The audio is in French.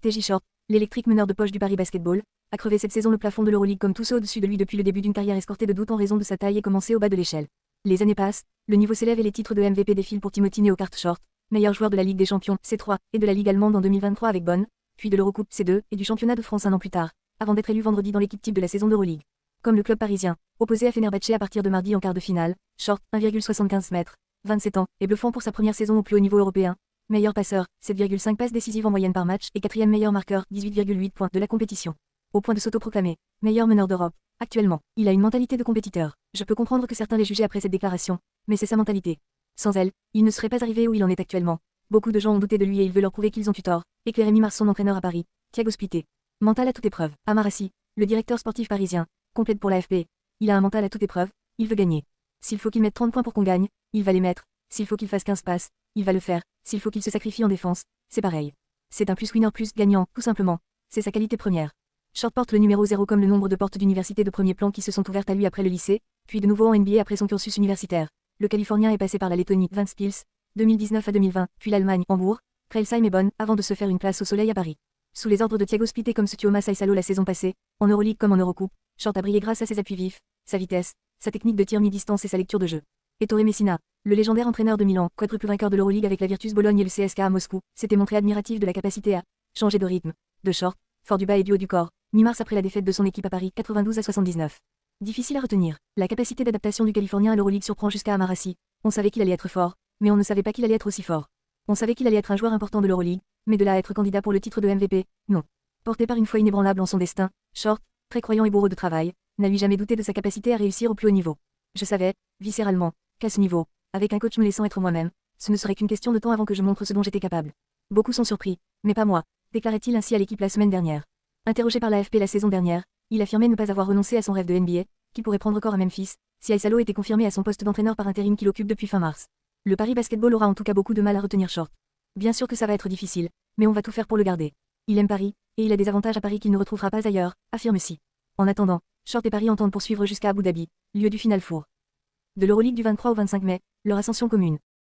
TJ Short, l'électrique meneur de poche du Paris Basketball, a crevé cette saison le plafond de l'Euroleague comme tous ceux au-dessus de lui depuis le début d'une carrière escortée de doutes en raison de sa taille et commencée au bas de l'échelle. Les années passent, le niveau s'élève et les titres de MVP défilent pour Timothy Neocart Short, meilleur joueur de la Ligue des Champions C3 et de la Ligue allemande en 2023 avec Bonn, puis de l'Eurocoupe C2 et du championnat de France un an plus tard, avant d'être élu vendredi dans l'équipe type de la saison d'Euroleague. Comme le club parisien, opposé à Fenerbahçe à partir de mardi en quart de finale, Short, 1,75 m, 27 ans, est bluffant pour sa première saison au plus haut niveau européen. Meilleur passeur, 7,5 passes décisives en moyenne par match et quatrième meilleur marqueur, 18,8 points de la compétition. Au point de s'autoproclamer meilleur meneur d'Europe. Actuellement, il a une mentalité de compétiteur. Je peux comprendre que certains l'aient jugé après cette déclaration, mais c'est sa mentalité. Sans elle, il ne serait pas arrivé où il en est actuellement. Beaucoup de gens ont douté de lui et il veut leur prouver qu'ils ont eu tort. Éclairé mi-mars son entraîneur à Paris, Thiago Splitter. Mental à toute épreuve. Amarassi, le directeur sportif parisien, complète pour l'AFP. Il a un mental à toute épreuve, il veut gagner. S'il faut qu'il mette 30 points pour qu'on gagne, il va les mettre. S'il faut qu'il fasse 15 passes, il va le faire. S'il faut qu'il se sacrifie en défense, c'est pareil. C'est un plus winner plus gagnant, tout simplement. C'est sa qualité première. Short porte le numéro 0 comme le nombre de portes d'université de premier plan qui se sont ouvertes à lui après le lycée, puis de nouveau en NBA après son cursus universitaire. Le Californien est passé par la Lettonie, Ventspils, 2019 à 2020, puis l'Allemagne, Hambourg, Crailsheim et Bonn, avant de se faire une place au soleil à Paris. Sous les ordres de Thiago Splitter comme Styomas Saïsalo la saison passée, en Euroleague comme en Eurocoupe, Short a brillé grâce à ses appuis vifs, sa vitesse, sa technique de tir mi-distance et sa lecture de jeu. Ettore Messina, le légendaire entraîneur de Milan, quadruple vainqueur de l'Euroleague avec la Virtus Bologne et le CSKA à Moscou, s'était montré admiratif de la capacité à changer de rythme, de Short, fort du bas et du haut du corps, mi-mars après la défaite de son équipe à Paris, 92 à 79. Difficile à retenir, la capacité d'adaptation du Californien à l'Euroleague surprend jusqu'à Amarassi. On savait qu'il allait être fort, mais on ne savait pas qu'il allait être aussi fort. On savait qu'il allait être un joueur important de l'Euroleague, mais de là à être candidat pour le titre de MVP, non. Porté par une foi inébranlable en son destin, Short, très croyant et bourreau de travail, n'a lui jamais douté de sa capacité à réussir au plus haut niveau. Je savais, viscéralement, qu'à ce niveau, avec un coach me laissant être moi-même, ce ne serait qu'une question de temps avant que je montre ce dont j'étais capable. Beaucoup sont surpris, mais pas moi, déclarait-il ainsi à l'équipe la semaine dernière. Interrogé par l'AFP la saison dernière, il affirmait ne pas avoir renoncé à son rêve de NBA, qui pourrait prendre corps à Memphis, si Aïsalo était confirmé à son poste d'entraîneur par intérim qu'il occupe depuis fin mars. Le Paris Basketball aura en tout cas beaucoup de mal à retenir Short. Bien sûr que ça va être difficile, mais on va tout faire pour le garder. Il aime Paris, et il a des avantages à Paris qu'il ne retrouvera pas ailleurs, affirme-ci. En attendant, Short et Paris entendent poursuivre jusqu'à Abu Dhabi, lieu du Final Four de l'Euroleague du 23 au 25 mai, leur ascension commune.